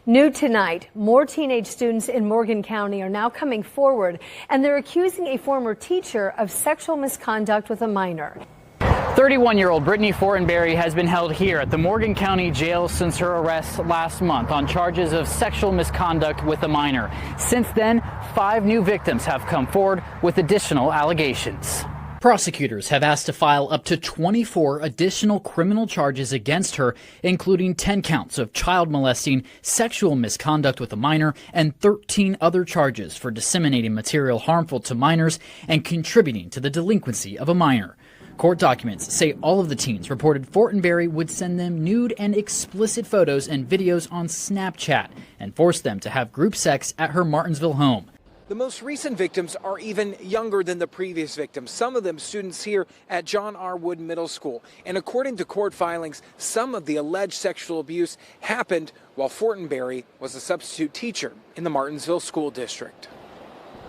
New tonight, more teenage students in Morgan County are now coming forward, and they're accusing a former teacher of sexual misconduct with a minor. 31-year-old Brittany Fortenberry has been held here at the Morgan County Jail since her arrest last month on charges of sexual misconduct with a minor. Since then, 5 new victims have come forward with additional allegations. Prosecutors have asked to file up to 24 additional criminal charges against her, including 10 counts of child molesting, sexual misconduct with a minor, and 13 other charges for disseminating material harmful to minors and contributing to the delinquency of a minor. Court documents say all of the teens reported Fortenberry would send them nude and explicit photos and videos on Snapchat and force them to have group sex at her Martinsville home. The most recent victims are even younger than the previous victims, some of them students here at John R. Wood Middle School. And according to court filings, some of the alleged sexual abuse happened while Fortenberry was a substitute teacher in the Martinsville School District.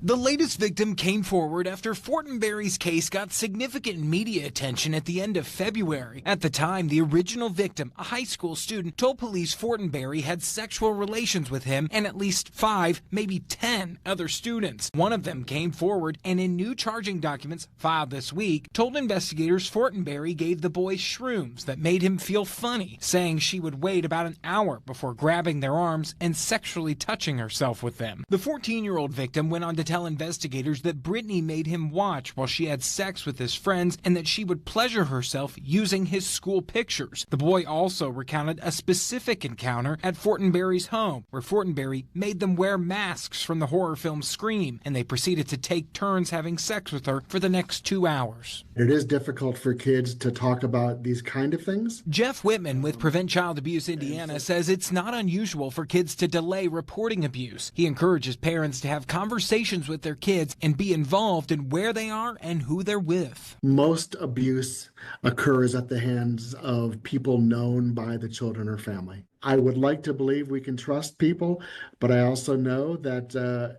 The latest victim came forward after Fortenberry's case got significant media attention at the end of February. At the time, the original victim, a high school student, told police Fortenberry had sexual relations with him and at least 5, maybe 10 other students. One of them came forward and in new charging documents filed this week, told investigators Fortenberry gave the boys shrooms that made him feel funny, saying she would wait about an hour before grabbing their arms and sexually touching herself with them. The 14-year-old victim went on to tell investigators that Brittany made him watch while she had sex with his friends and that she would pleasure herself using his school pictures. The boy also recounted a specific encounter at Fortenberry's home where Fortenberry made them wear masks from the horror film Scream, and they proceeded to take turns having sex with her for the next 2 hours. It is difficult for kids to talk about these kind of things. Jeff Whitman with Prevent Child Abuse Indiana says it's not unusual for kids to delay reporting abuse. He encourages parents to have conversations with their kids and be involved in where they are and who they're with. Most abuse occurs at the hands of people known by the children or family. I would like to believe we can trust people, but I also know that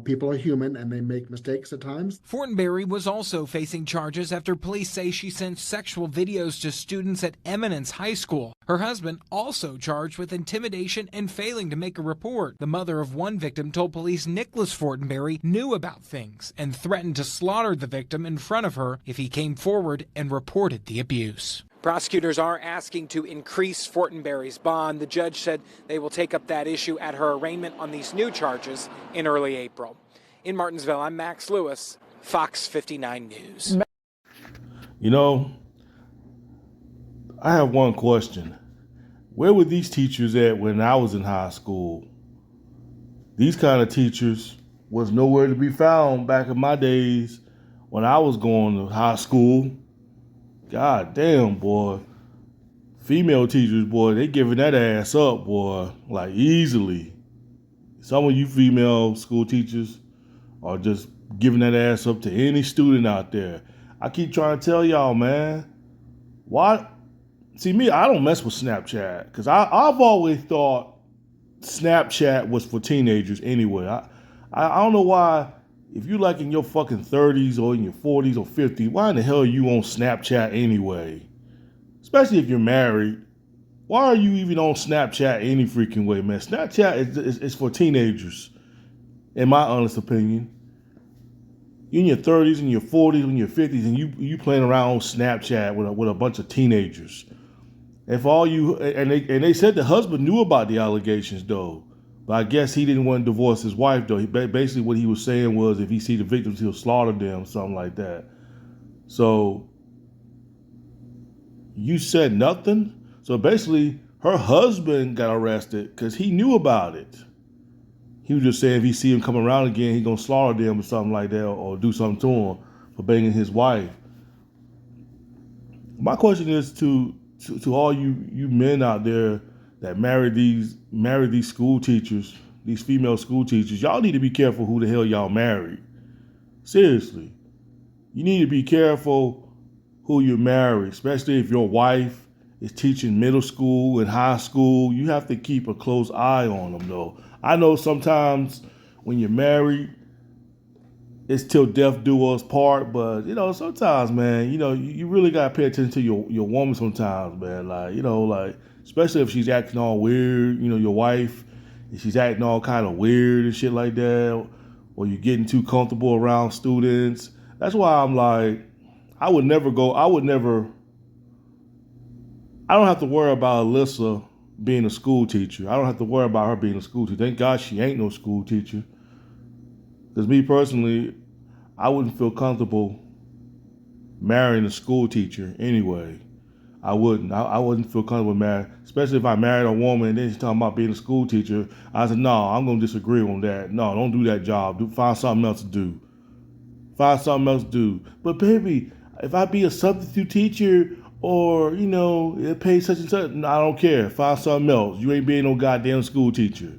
people are human and they make mistakes at times. Fortenberry was also facing charges after police say she sent sexual videos to students at Eminence High School. Her husband also charged with intimidation and failing to make a report. The mother of one victim told police Nicholas Fortenberry knew about things and threatened to slaughter the victim in front of her if he came forward and reported the abuse. Prosecutors are asking to increase Fortenberry's bond. The judge said they will take up that issue at her arraignment on these new charges in early April. In Martinsville, I'm Max Lewis, Fox 59 News. I have one question. Where were these teachers at when I was in high school? These kind of teachers was nowhere to be found back in my days when I was going to high school. God damn, boy. Female teachers, boy, they giving that ass up, boy, like easily. Some of you female school teachers are just giving that ass up to any student out there. I keep trying to tell y'all, man, why? See, me, I don't mess with Snapchat because I've always thought Snapchat was for teenagers anyway. I don't know why. If you like in your fucking 30s or in your 40s or 50s, why in the hell are you on Snapchat anyway? Especially if you're married. Why are you even on Snapchat any freaking way, man? Snapchat is for teenagers, in my honest opinion. You're in your 30s and your 40s and your 50s and you playing around on Snapchat with a bunch of teenagers. And for all you, and they said the husband knew about the allegations though. But I guess he didn't want to divorce his wife, though. Basically, what he was saying was if he see the victims, he'll slaughter them, something like that. So, you said nothing? So, basically, her husband got arrested because he knew about it. He was just saying if he see him come around again, he's going to slaughter them or something like that or do something to him for banging his wife. My question is to all you men out there that married these school teachers, these female school teachers, y'all need to be careful who the hell y'all married. Seriously. You need to be careful who you marry, especially if your wife is teaching middle school and high school. You have to keep a close eye on them, though. I know sometimes when you're married, it's till death do us part, but, sometimes, man, you really got to pay attention to your woman sometimes, man. especially if she's acting all weird, your wife, if she's acting all kind of weird and shit like that, or you're getting too comfortable around students. That's why I'm like, I don't have to worry about Alyssa being a school teacher. I don't have to worry about her being a school teacher. Thank God she ain't no school teacher. Because me personally, I wouldn't feel comfortable marrying a school teacher anyway. I wouldn't. I wouldn't feel comfortable marrying, especially if I married a woman and then she's talking about being a school teacher. I said, no, I'm going to disagree on that. No, don't do that job. Find something else to do. Find something else to do. But baby, if I be a substitute teacher or, it pays such and such, no, I don't care. Find something else. You ain't being no goddamn school teacher.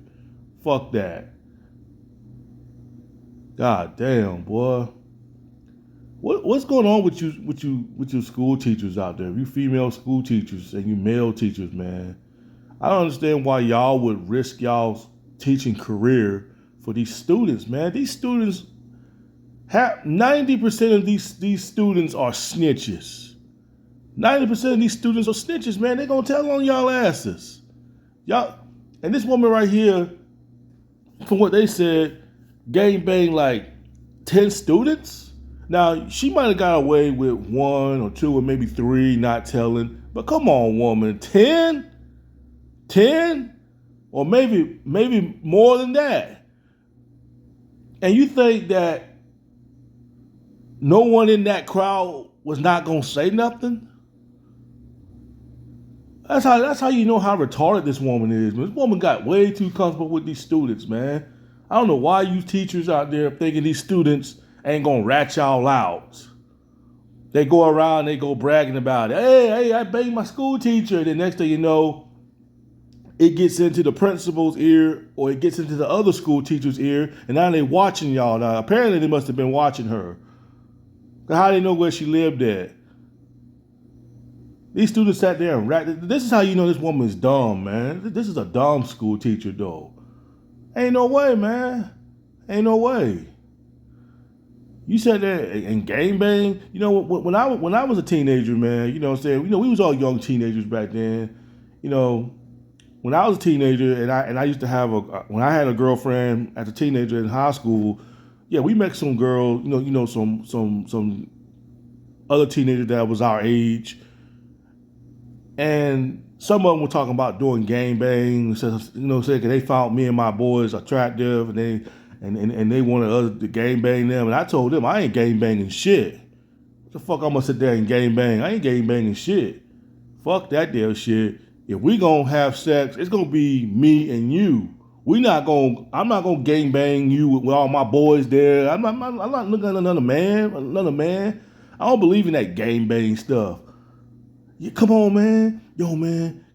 Fuck that. God damn, boy. What's going on with your school teachers out there? You female school teachers and you male teachers, man. I don't understand why y'all would risk y'all's teaching career for these students, man. These students 90% of these students are snitches. 90% of these students are snitches, man. They gonna tell on y'all asses. Y'all, and this woman right here, from what they said, gangbanged like 10 students. Now, she might have got away with 1 or 2 or maybe 3 not telling. But come on, woman, 10? 10? Or maybe more than that. And you think that no one in that crowd was not going to say nothing? That's how you know how retarded this woman is. This woman got way too comfortable with these students, man. I don't know why you teachers out there thinking these students ain't gonna rat y'all out. They go around, they go bragging about it. Hey, I banged my school teacher. The next thing you know, it gets into the principal's ear or it gets into the other school teacher's ear, and now they watching y'all. Now, apparently they must have been watching her. How they know where she lived at? These students sat there and ratted. This is how you know this woman is dumb, man. This is a dumb school teacher, though. Ain't no way, man. Ain't no way. You sat there and gangbang. When I was a teenager, man, you know what I'm saying? We was all young teenagers back then. When I was a teenager and I used to have when I had a girlfriend as a teenager in high school, yeah, we met some girls, some other teenagers that was our age. And some of them were talking about doing gangbang, saying they found me and my boys attractive, and they wanted us to gangbang them. And I told them I ain't gangbanging shit. What the fuck I'm gonna sit there and gangbang? I ain't gangbanging shit. Fuck that damn shit. If we gonna have sex, it's gonna be me and you. I'm not gonna gangbang you with all my boys there. I'm not looking at another man. I don't believe in that gangbang stuff. Yeah, come on, man. Yo, man.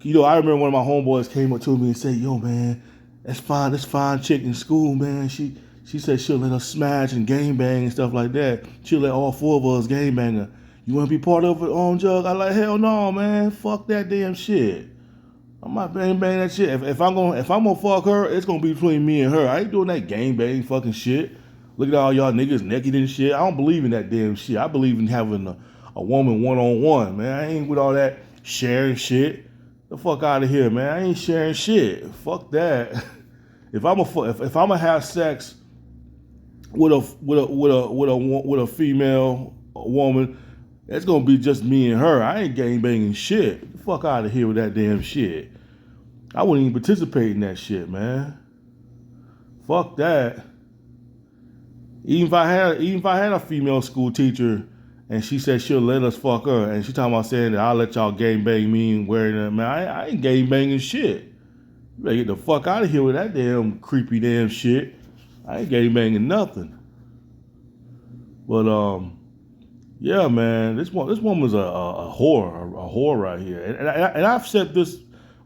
I remember one of my homeboys came up to me and said, yo, man, that's fine chick in school, man. She said she'll let us smash and gangbang and stuff like that. She'll let all 4 of us gangbang her. You want to be part of it, on Jug? I like, hell no, man. Fuck that damn shit. I'm not gangbang that shit. If I'm gonna fuck her, it's gonna be between me and her. I ain't doing that gangbang fucking shit. Look at all y'all niggas naked and shit. I don't believe in that damn shit. I believe in having a woman one-on-one, man. I ain't with all that sharing shit. The fuck out of here, man. I ain't sharing shit. Fuck that. If I'ma have sex with a female woman, it's gonna be just me and her. I ain't gangbanging shit. Get the fuck out of here with that damn shit. I wouldn't even participate in that shit, man. Fuck that. Even if I had a female school teacher and she said she'll let us fuck her, and she talking about saying that I'll let y'all gangbang me and wearing that, man, I ain't gangbanging shit. You better get the fuck out of here with that damn creepy damn shit. I ain't gangbanging nothing. But yeah, man, this woman's a whore right here, and I've said this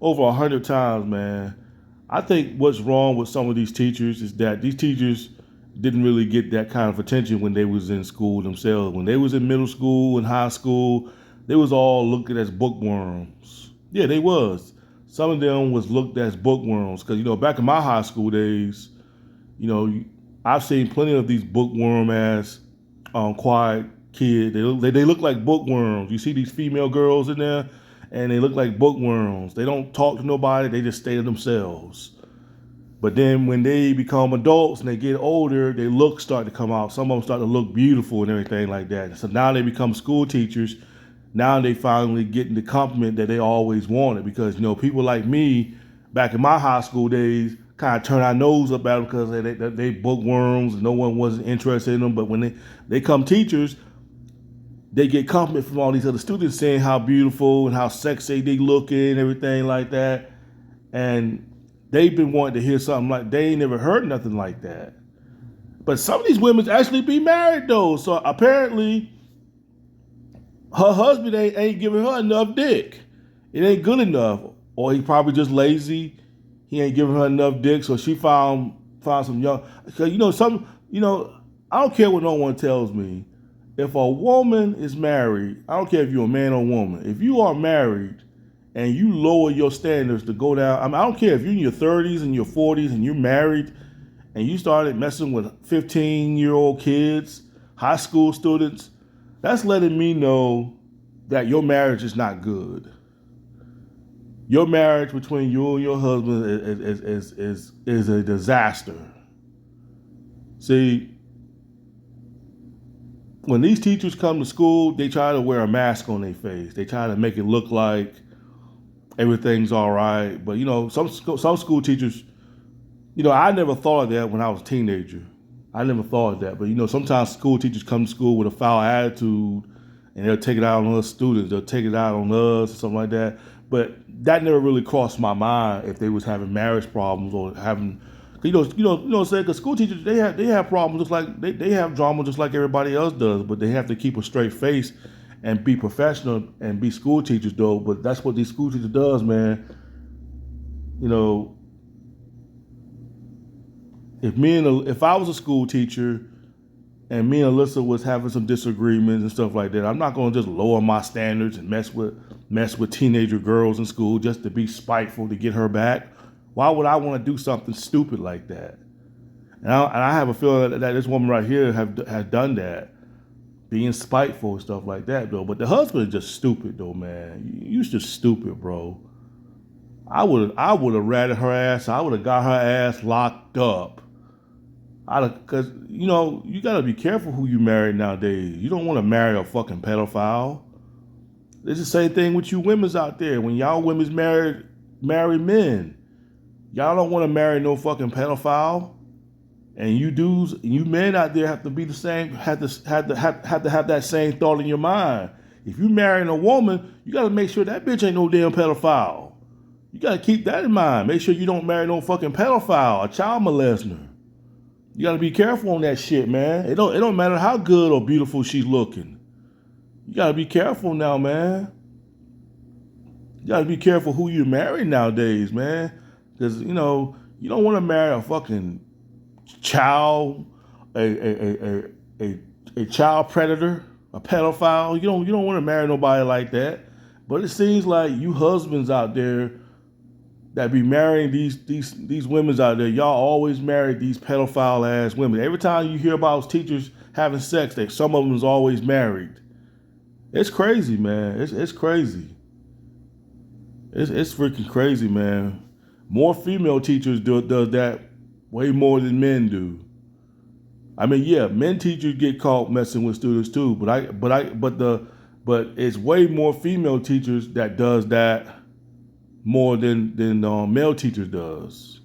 over 100 times, man. I think what's wrong with some of these teachers is that these teachers didn't really get that kind of attention when they was in school themselves. When they was in middle school and high school, they was all looked at as bookworms. Yeah, they was. Some of them was looked at as bookworms because, back in my high school days, I've seen plenty of these bookworm ass quiet kids. They look like bookworms. You see these female girls in there, and they look like bookworms. They don't talk to nobody. They just stay to themselves. But then when they become adults and they get older, their looks start to come out. Some of them start to look beautiful and everything like that. So now they become school teachers. Now they finally getting the compliment that they always wanted, because, people like me back in my high school days kind of turn our nose up at them because they bookworms and no one wasn't interested in them. But when they come teachers, they get compliment from all these other students saying how beautiful and how sexy they looking and everything like that. And they've been wanting to hear something like, they ain't never heard nothing like that. But some of these women actually be married though. So apparently her husband ain't giving her enough dick. It ain't good enough. Or he probably just lazy. He ain't giving her enough dick. So she found some young, because I don't care what no one tells me. If a woman is married, I don't care if you're a man or woman. If you are married and you lower your standards to go down, I don't care if you're in your 30s and your 40s and you're married and you started messing with 15-year-old kids, high school students, that's letting me know that your marriage is not good. Your marriage between you and your husband is a disaster. See, when these teachers come to school, they try to wear a mask on their face. They try to make it look like everything's all right. But, some school teachers, I never thought of that when I was a teenager. I never thought of that. But, sometimes school teachers come to school with a foul attitude and they'll take it out on us students. They'll take it out on us or something like that. But that never really crossed my mind if they was having marriage problems or having, because school teachers, they have problems just like, they have drama just like everybody else does, but they have to keep a straight face and be professional and be school teachers though. But that's what these school teachers does, man. If I was a school teacher and me and Alyssa was having some disagreements and stuff like that, I'm not going to just lower my standards and mess with teenager girls in school just to be spiteful to get her back. Why would I want to do something stupid like that? And I have a feeling that this woman right here has done that, being spiteful and stuff like that, though. But the husband is just stupid, though, man. You're just stupid, bro. I would have ratted her ass. I would have got her ass locked up. Because, you got to be careful who you marry nowadays. You don't want to marry a fucking pedophile. It's the same thing with you women's out there. When y'all women's marry men, y'all don't want to marry no fucking pedophile. And you men out there have to be the same, have to have that same thought in your mind. If you marrying a woman, you got to make sure that bitch ain't no damn pedophile. You got to keep that in mind. Make sure you don't marry no fucking pedophile, a child molester. You got to be careful on that shit, man. It don't matter how good or beautiful she's looking. You got to be careful now, man. You got to be careful who you marry nowadays, man. Because, you don't want to marry a fucking child, a child predator, a pedophile. You don't want to marry nobody like that. But it seems like you husbands out there that be marrying these women out there, y'all always marry these pedophile ass women. Every time you hear about teachers having sex, some of them is always married. It's crazy, man. It's crazy. It's freaking crazy, man. More female teachers does that way more than men do. I mean, yeah, men teachers get caught messing with students too, but it's way more female teachers that does that more than male teachers does.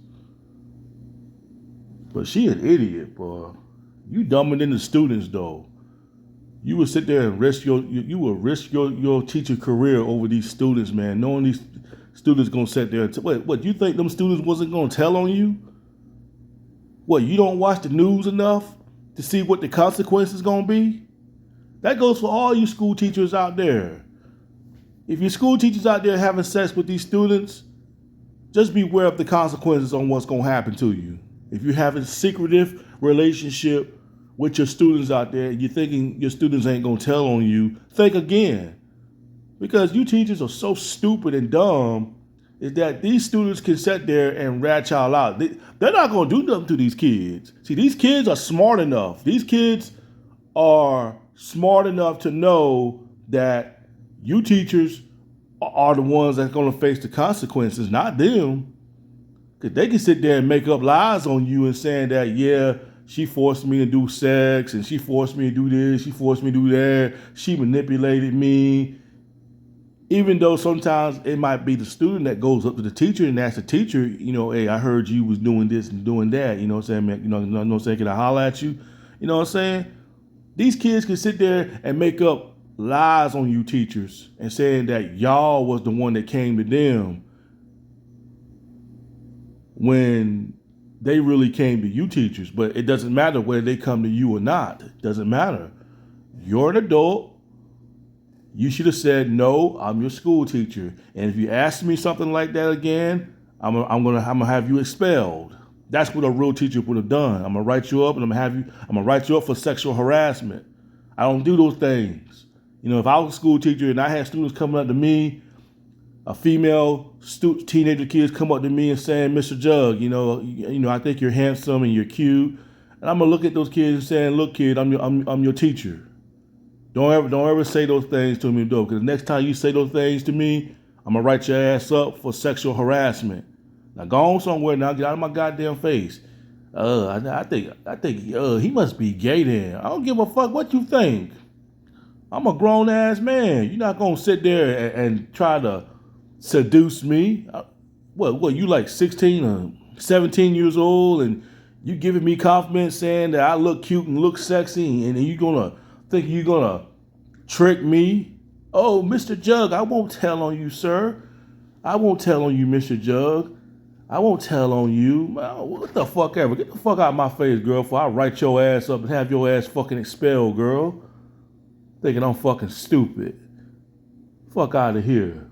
But she an idiot, boy. You dumber than the students though. You would sit there and risk your teacher career over these students, man. Knowing these students gonna sit there and what you think them students wasn't gonna tell on you? What, you don't watch the news enough to see what the consequences gonna be? That goes for all you school teachers out there. If your school teachers out there having sex with these students, just be aware of the consequences on what's gonna happen to you. If you're having a secretive relationship with your students out there, you're thinking your students ain't gonna tell on you, think again. Because you teachers are so stupid and dumb, is that these students can sit there and rat y'all out. They're not gonna do nothing to these kids. See, these kids are smart enough. These kids are smart enough to know that you teachers are the ones that's going to face the consequences, not them. Because they can sit there and make up lies on you and saying that, yeah, she forced me to do sex and she forced me to do this, she forced me to do that, she manipulated me. Even though sometimes it might be the student that goes up to the teacher and asks the teacher, you know, hey, I heard you was doing this and doing that. You know what I'm saying? Man, you know what I'm saying? Can I holler at you? You know what I'm saying? These kids can sit there and make up lies on you teachers and saying that y'all was the one that came to them when they really came to you teachers. But it doesn't matter whether they come to you or not. It doesn't matter. You're an adult. You should have said, no, I'm your school teacher. And if you ask me something like that again, I'm gonna have you expelled. That's what a real teacher would have done. I'm gonna write you up and I'm gonna write you up for sexual harassment. I don't do those things. You know, if I was a school teacher and I had students coming up to me, a female teenager kids come up to me and saying, Mr. Jug, you know, I think you're handsome and you're cute. And I'm gonna look at those kids and saying, look, kid, I'm your teacher. Don't ever say those things to me, though, because the next time you say those things to me, I'm gonna write your ass up for sexual harassment. Now go on somewhere now, get out of my goddamn face. I think he must be gay then. I don't give a fuck what you think. I'm a grown ass man. You're not gonna sit there and try to seduce me. What you like 16 or 17 years old and you giving me compliments saying that I look cute and look sexy and you gonna think you're gonna trick me? Oh, Mr. Jug, I won't tell on you, sir. I won't tell on you, Mr. Jug. I won't tell on you. What the fuck ever? Get the fuck out of my face, girl, before I write your ass up and have your ass fucking expelled, girl. Thinking I'm fucking stupid. Fuck out of here.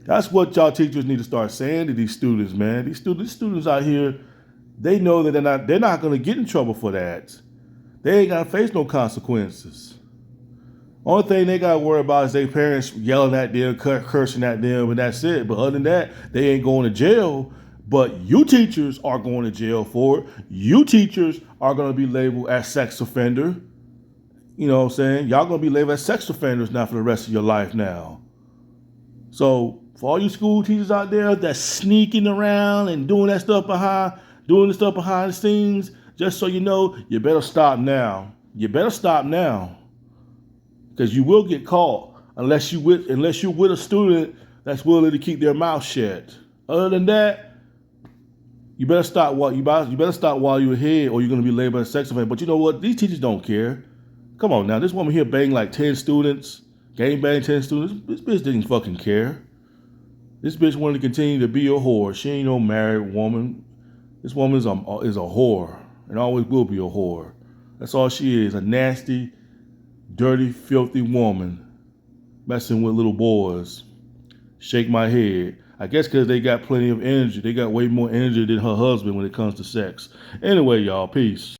That's what y'all teachers need to start saying to these students, man. These students out here, they know that they're not gonna get in trouble for that. They ain't gotta face no consequences. Only thing they gotta worry about is their parents yelling at them, cursing at them, and that's it. But other than that, they ain't going to jail. But you teachers are going to jail for it. You teachers are gonna be labeled as sex offender. You know what I'm saying? Y'all gonna be labeled as sex offenders now for the rest of your life now. So for all you school teachers out there that's sneaking around and doing the stuff behind the scenes, just so you know, you better stop now. You better stop now. Because you will get caught unless you're with a student that's willing to keep their mouth shut. Other than that, you better stop while you're ahead, or you're gonna be labeled as sex offender. But you know what? These teachers don't care. Come on now, this woman here banged like 10 students, gang banged 10 students. This bitch didn't fucking care. This bitch wanted to continue to be a whore. She ain't no married woman. This woman is a whore and always will be a whore. That's all she is, a nasty, dirty, filthy woman messing with little boys. Shake my head. I guess because they got plenty of energy. They got way more energy than her husband when it comes to sex. Anyway, y'all, peace.